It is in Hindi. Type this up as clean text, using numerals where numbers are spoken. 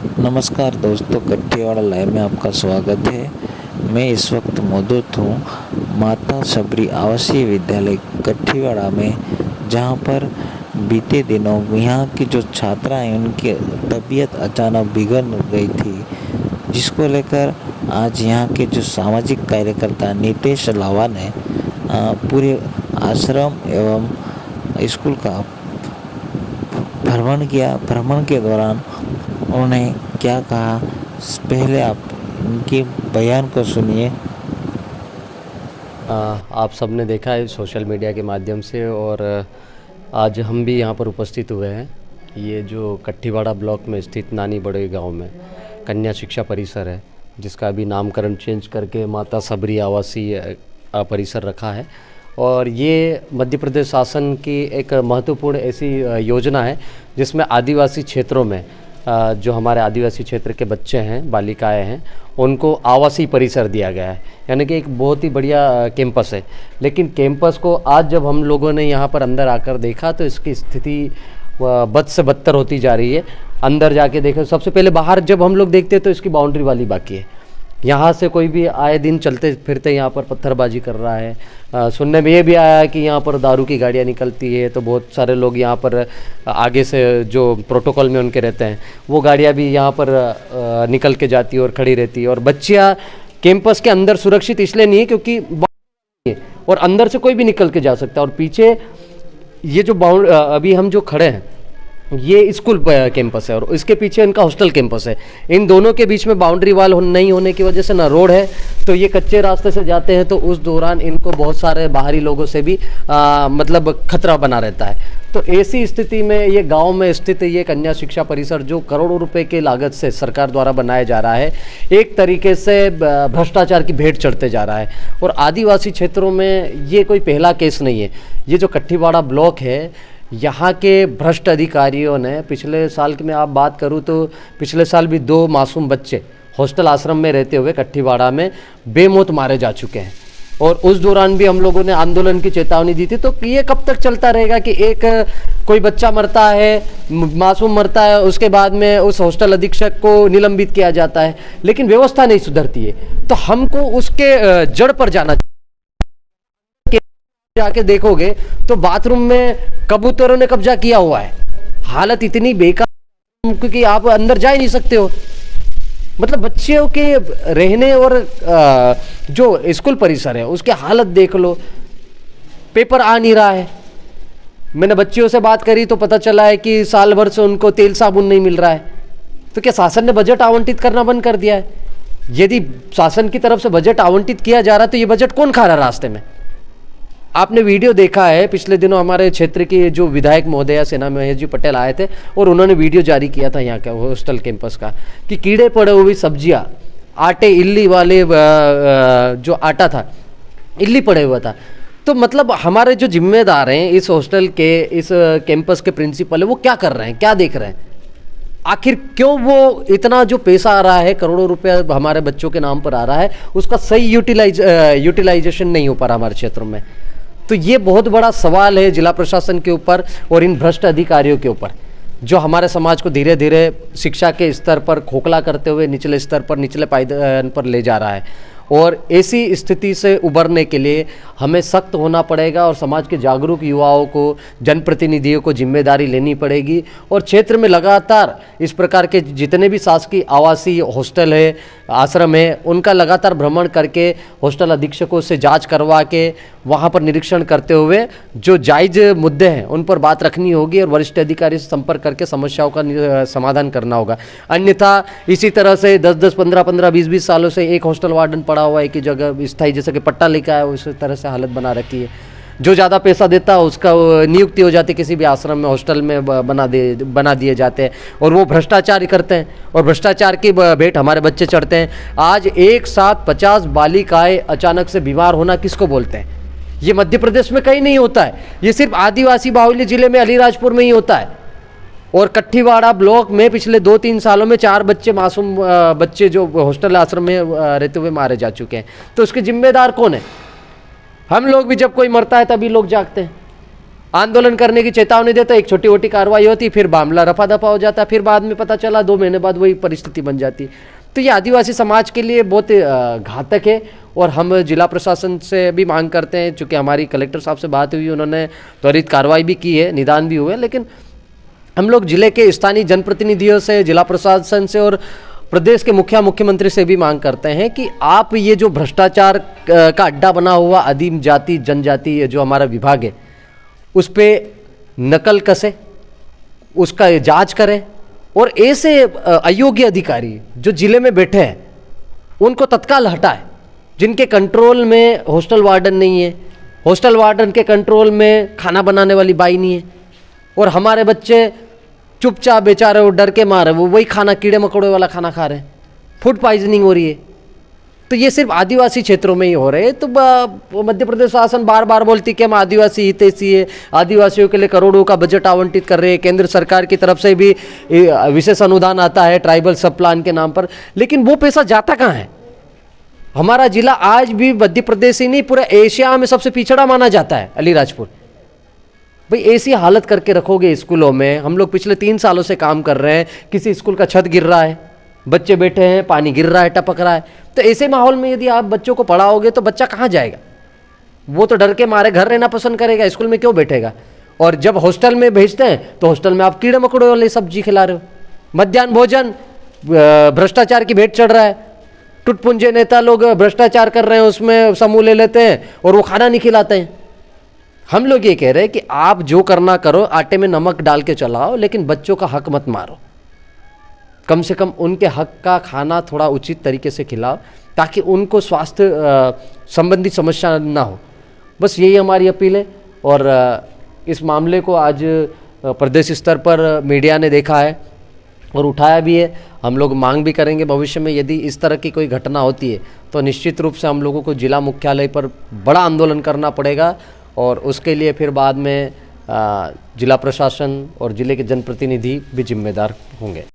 नमस्कार दोस्तों, कट्टीवाड़ा लाइव में आपका स्वागत है। मैं इस वक्त मौजूद हूँ माता सबरी आवासीय विद्यालय कट्टीवाड़ा में, जहाँ पर बीते दिनों यहाँ की जो छात्रा हैं उनकी तबीयत अचानक बिगड़ गई थी, जिसको लेकर आज यहाँ के जो सामाजिक कार्यकर्ता नितेश लावा ने पूरे आश्रम एवं स्कूल का भ्रमण किया। भ्रमण के दौरान उन्होंने क्या कहा, पहले आप उनके बयान को सुनिए। आप सबने देखा है सोशल मीडिया के माध्यम से, और आज हम भी यहाँ पर उपस्थित हुए हैं। ये जो कट्टीवाड़ा ब्लॉक में स्थित नानी बड़े गांव में कन्या शिक्षा परिसर है, जिसका अभी नामकरण चेंज करके माता सबरी आवासीय परिसर रखा है। और ये मध्य प्रदेश शासन की एक महत्वपूर्ण ऐसी योजना है जिसमें आदिवासी क्षेत्रों में जो हमारे आदिवासी क्षेत्र के बच्चे हैं, बालिकाएं हैं, उनको आवासीय परिसर दिया गया है। यानी कि एक बहुत ही बढ़िया कैंपस है। लेकिन कैंपस को आज जब हम लोगों ने यहाँ पर अंदर आकर देखा तो इसकी स्थिति बद से बदतर होती जा रही है। अंदर जाके देखें, सबसे पहले बाहर जब हम लोग देखते हैं तो इसकी बाउंड्री वाली बाकी है। यहाँ से कोई भी आए दिन चलते फिरते यहाँ पर पत्थरबाजी कर रहा है। सुनने में ये भी आया है कि यहाँ पर दारू की गाड़ियाँ निकलती है, तो बहुत सारे लोग यहाँ पर आगे से जो प्रोटोकॉल में उनके रहते हैं वो गाड़ियाँ भी यहाँ पर निकल के जाती है और खड़ी रहती है। और बच्चियाँ कैंपस के अंदर सुरक्षित इसलिए नहीं है क्योंकि और अंदर से कोई भी निकल के जा सकता है। और पीछे ये जो अभी हम जो खड़े हैं ये स्कूल कैंपस है और इसके पीछे इनका हॉस्टल कैंपस है। इन दोनों के बीच में बाउंड्री वाल नहीं होने की वजह से ना रोड है, तो ये कच्चे रास्ते से जाते हैं, तो उस दौरान इनको बहुत सारे बाहरी लोगों से भी मतलब खतरा बना रहता है। तो ऐसी स्थिति में ये गांव में स्थित ये कन्या शिक्षा परिसर जो करोड़ों रुपए की लागत से सरकार द्वारा बनाया जा रहा है, एक तरीके से भ्रष्टाचार की भेंट चढ़ते जा रहा है। और आदिवासी क्षेत्रों में ये कोई पहला केस नहीं है। ये जो कट्टीवाड़ा ब्लॉक है, यहाँ के भ्रष्ट अधिकारियों ने पिछले साल की मैं आप बात करूँ तो पिछले साल भी 2 मासूम बच्चे हॉस्टल आश्रम में रहते हुए कट्टीवाड़ा में बेमौत मारे जा चुके हैं। और उस दौरान भी हम लोगों ने आंदोलन की चेतावनी दी थी। तो ये कब तक चलता रहेगा कि एक कोई बच्चा मरता है, मासूम मरता है, उसके बाद में उस हॉस्टल अधीक्षक को निलंबित किया जाता है, लेकिन व्यवस्था नहीं सुधरती है। तो हमको उसके जड़ पर जाना, जाके देखोगे तो बाथरूम में कबूतरों ने कब्जा किया हुआ है। हालत इतनी बेकार क्योंकि आप अंदर जा ही नहीं सकते हो। मतलब बच्चों के रहने और जो स्कूल परिसर है उसकी हालत देख लो। पेपर आ नहीं रहा है। मैंने बच्चियों से बात करी तो पता चला है कि साल भर से उनको तेल साबुन नहीं मिल रहा है। तो क्या शासन ने बजट आवंटित करना बंद कर दिया है? यदि शासन की तरफ से बजट आवंटित किया जा रहा है तो ये बजट कौन खा रहा है रास्ते में? आपने वीडियो देखा है, पिछले दिनों हमारे क्षेत्र के जो विधायक महोदया सेना महेश जी पटेल आए थे और उन्होंने वीडियो जारी किया था यहाँ का हॉस्टल कैंपस का कि कीड़े पड़े हुई सब्जियाँ, आटे इल्ली वाले जो आटा था इल्ली पड़े हुआ था। तो मतलब हमारे जो जिम्मेदार हैं इस हॉस्टल के, इस कैंपस के प्रिंसिपल है, वो क्या कर रहे हैं, क्या देख रहे हैं? आखिर क्यों वो इतना जो पैसा आ रहा है, करोड़ों रुपया हमारे बच्चों के नाम पर आ रहा है, उसका सही यूटिलाइजेशन नहीं हो पा रहा हमारे क्षेत्रों में? तो ये बहुत बड़ा सवाल है जिला प्रशासन के ऊपर और इन भ्रष्ट अधिकारियों के ऊपर, जो हमारे समाज को धीरे धीरे शिक्षा के स्तर पर खोखला करते हुए निचले स्तर पर, निचले पायदान पर ले जा रहा है। और ऐसी स्थिति से उबरने के लिए हमें सख्त होना पड़ेगा और समाज के जागरूक युवाओं को, जनप्रतिनिधियों को जिम्मेदारी लेनी पड़ेगी। और क्षेत्र में लगातार इस प्रकार के जितने भी शासकीय आवासीय हॉस्टल है, आश्रम है, उनका लगातार भ्रमण करके हॉस्टल अधीक्षकों से जांच करवा के वहाँ पर निरीक्षण करते हुए जो जायज़ मुद्दे हैं उन पर बात रखनी होगी और वरिष्ठ अधिकारी से संपर्क करके समस्याओं का समाधान करना होगा। अन्यथा इसी तरह से 10-10, 15-15, 20-20 सालों से एक हॉस्टल वार्डन पड़ा हुआ है कि जगह स्थायी, जैसे कि पट्टा लेकर आया, उसी तरह से हालत बना रखी है। जो ज़्यादा पैसा देता है उसका नियुक्ति हो जाती है, किसी भी आश्रम में, हॉस्टल में बना दिए जाते हैं और वो भ्रष्टाचार करते हैं और भ्रष्टाचार की भेंट हमारे बच्चे चढ़ते हैं। आज एक साथ 50 बालिकाएं अचानक से बीमार होना किसको बोलते हैं? ये मध्य प्रदेश में कहीं नहीं होता है, ये सिर्फ आदिवासी बाहुल्य जिले में अलीराजपुर में ही होता है। और कट्टीवाड़ा ब्लॉक में पिछले 2-3 सालों में 4 बच्चे, मासूम बच्चे जो हॉस्टल आश्रम में रहते हुए मारे जा चुके हैं। तो उसके जिम्मेदार कौन है? हम लोग भी जब कोई मरता है तभी लोग जागते हैं। आंदोलन करने की चेतावनी देता, एक छोटी मोटी कार्रवाई होती, फिर मामला रफा दफा हो जाता, फिर बाद में पता चला 2 महीने बाद वही परिस्थिति बन जाती। तो ये आदिवासी समाज के लिए बहुत घातक है। और हम जिला प्रशासन से भी मांग करते हैं, चूँकि हमारी कलेक्टर साहब से बात हुई, उन्होंने त्वरित कार्रवाई भी की है, निदान भी हुए, लेकिन हम लोग जिले के स्थानीय जनप्रतिनिधियों से, जिला प्रशासन से और प्रदेश के मुख्यमंत्री से भी मांग करते हैं कि आप ये जो भ्रष्टाचार का अड्डा बना हुआ आदिम जाति जनजाति जो हमारा विभाग है, उस पर नकल कसे, उसका जांच करें और ऐसे अयोग्य अधिकारी जो जिले में बैठे हैं उनको तत्काल हटाए, जिनके कंट्रोल में हॉस्टल वार्डन नहीं है, हॉस्टल वार्डन के कंट्रोल में खाना बनाने वाली बाई नहीं है, और हमारे बच्चे चुपचाप बेचारे वो डर के मारे वो वही खाना, कीड़े मकोड़े वाला खाना खा रहे हैं, फूड पॉइजनिंग हो रही है। तो ये सिर्फ आदिवासी क्षेत्रों में ही हो रहे हैं। तो मध्य प्रदेश शासन बार बार बोलती कि हम आदिवासी हितैषी है, आदिवासियों के लिए करोड़ों का बजट आवंटित कर रहे हैं, केंद्र सरकार की तरफ से भी विशेष अनुदान आता है ट्राइबल सब प्लान के नाम पर, लेकिन वो पैसा जाता कहाँ है? हमारा जिला आज भी मध्य प्रदेश ही नहीं, पूरे एशिया में सबसे पिछड़ा माना जाता है अलीराजपुर। भाई ऐसी हालत करके रखोगे स्कूलों में। हम लोग पिछले 3 सालों से काम कर रहे हैं, किसी स्कूल का छत गिर रहा है, बच्चे बैठे हैं, पानी गिर रहा है, टपक रहा है। तो ऐसे माहौल में यदि आप बच्चों को पढ़ाओगे तो बच्चा कहाँ जाएगा? वो तो डर के मारे घर रहना पसंद करेगा, स्कूल में क्यों बैठेगा? और जब हॉस्टल में भेजते हैं तो हॉस्टल में आप कीड़े मकोड़े वाली सब्जी खिला रहे हो। मध्याह्न भोजन भ्रष्टाचार की भेंट चढ़ रहा है, टुटपुंजे नेता लोग भ्रष्टाचार कर रहे हैं, उसमें समूह ले लेते हैं और वो खाना नहीं खिलाते हैं। हम लोग ये कह रहे हैं कि आप जो करना करो, आटे में नमक डाल के चलाओ, लेकिन बच्चों का हक मत मारो। कम से कम उनके हक का खाना थोड़ा उचित तरीके से खिलाओ, ताकि उनको स्वास्थ्य संबंधी समस्या ना हो। बस यही हमारी अपील है। और इस मामले को आज प्रदेश स्तर पर मीडिया ने देखा है और उठाया भी है। हम लोग मांग भी करेंगे भविष्य में यदि इस तरह की कोई घटना होती है तो निश्चित रूप से हम लोगों को जिला मुख्यालय पर बड़ा आंदोलन करना पड़ेगा, और उसके लिए फिर बाद में जिला प्रशासन और जिले के जनप्रतिनिधि भी जिम्मेदार होंगे।